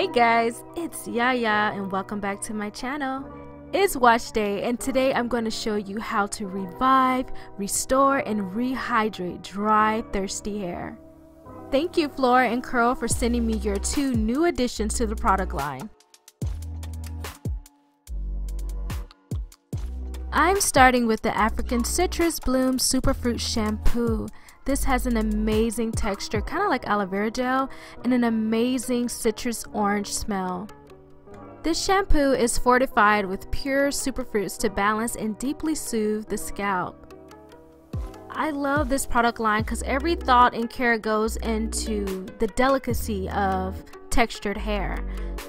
Hey guys, it's Yaya and welcome back to my channel. It's wash day and today I'm going to show you how to revive, restore, and rehydrate dry, thirsty hair. Thank you Flora&Curl for sending me your 2 new additions to the product line. I'm starting with the African Citrus Bloom Superfruit Shampoo. This has an amazing texture, kind of like aloe vera gel, and an amazing citrus orange smell. This shampoo is fortified with pure superfruits to balance and deeply soothe the scalp. I love this product line because every thought and care goes into the delicacy of textured hair.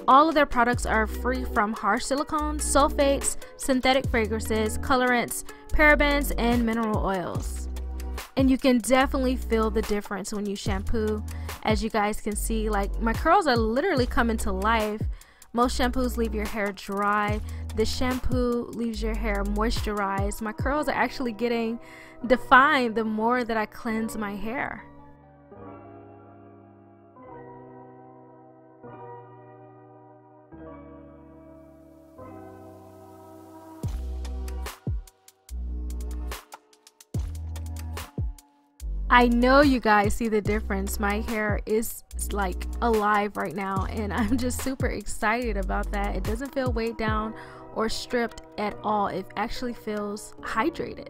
All of their products are free from harsh silicones, sulfates, synthetic fragrances, colorants, parabens, and mineral oils. And you can definitely feel the difference when you shampoo. As you guys can see, like my curls are literally coming to life. Most shampoos leave your hair dry. This shampoo leaves your hair moisturized. My curls are actually getting defined the more that I cleanse my hair. I know you guys see the difference. My hair is like alive right now and I'm just super excited about that. It doesn't feel weighed down or stripped at all. It actually feels hydrated.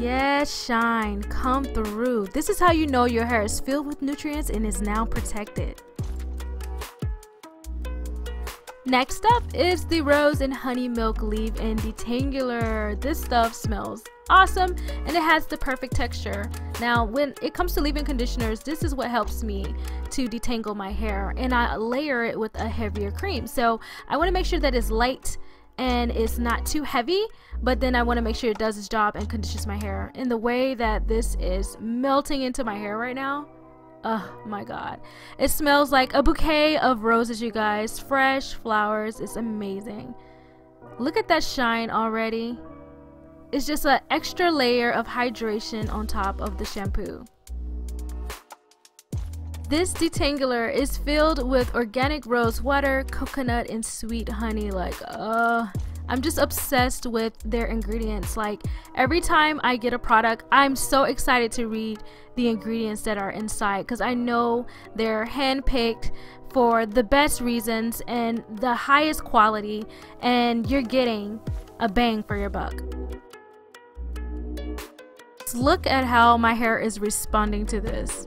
Yes, shine, come through. This is how you know your hair is filled with nutrients and is now protected. Next up is the Rose and Honey Milk Leave-In Detangler. This stuff smells awesome and it has the perfect texture. Now when it comes to leave-in conditioners, this is what helps me to detangle my hair, and I layer it with a heavier cream. So I want to make sure that it's light and it's not too heavy, but then I want to make sure it does its job and conditions my hair. In the way that this is melting into my hair right now, oh my god, it smells like a bouquet of roses, you guys. Fresh flowers. It's amazing. Look at that shine already. It's just an extra layer of hydration on top of the shampoo. This detangler is filled with organic rose water, coconut, and sweet honey. Like, I'm just obsessed with their ingredients. Like, every time I get a product, I'm so excited to read the ingredients that are inside because I know they're handpicked for the best reasons and the highest quality, and you're getting a bang for your buck. Let's look at how my hair is responding to this.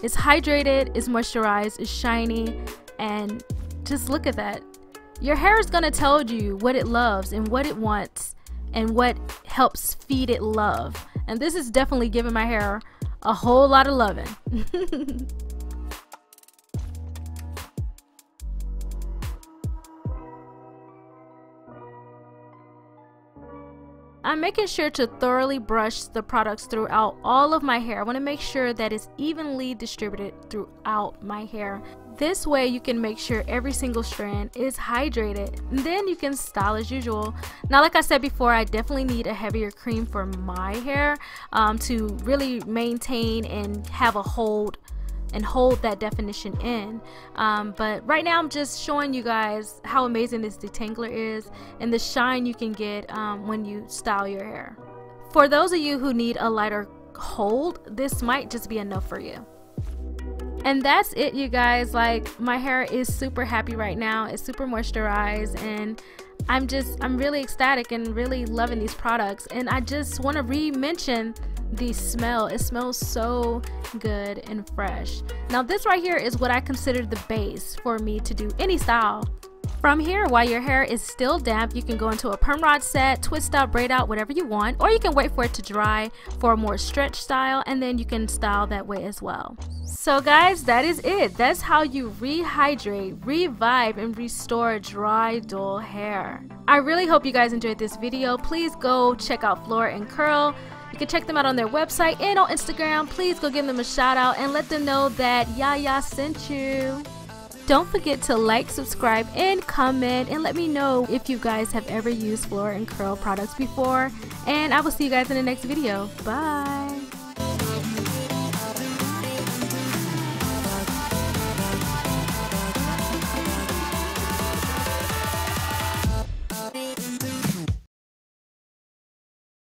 It's hydrated, it's moisturized, it's shiny, and just look at that. Your hair is gonna tell you what it loves and what it wants and what helps feed it love. And this is definitely giving my hair a whole lot of loving. I'm making sure to thoroughly brush the products throughout all of my hair. I want to make sure that it's evenly distributed throughout my hair. This way you can make sure every single strand is hydrated, and then you can style as usual. Now, like I said before, I definitely need a heavier cream for my hair to really maintain and have a hold that definition in, but right now I'm just showing you guys how amazing this detangler is and the shine you can get when you style your hair. For those of you who need a lighter hold, this might just be enough for you. And that's it, you guys. Like, my hair is super happy right now. It's super moisturized and I'm really ecstatic and really loving these products. And I just want to re-mention the smell. It smells so good and fresh. Now this right here is what I consider the base for me to do any style. From here, while your hair is still damp, you can go into a perm rod set, twist out, braid out, whatever you want, or you can wait for it to dry for a more stretch style, and then you can style that way as well. So guys, that is it. That's how you rehydrate, revive, and restore dry, dull hair. I really hope you guys enjoyed this video. Please go check out Flora&Curl. You can check them out on their website and on Instagram. Please go give them a shout out and let them know that Yaya sent you. Don't forget to like, subscribe, and comment, and let me know if you guys have ever used Flora&Curl products before. And I will see you guys in the next video. Bye!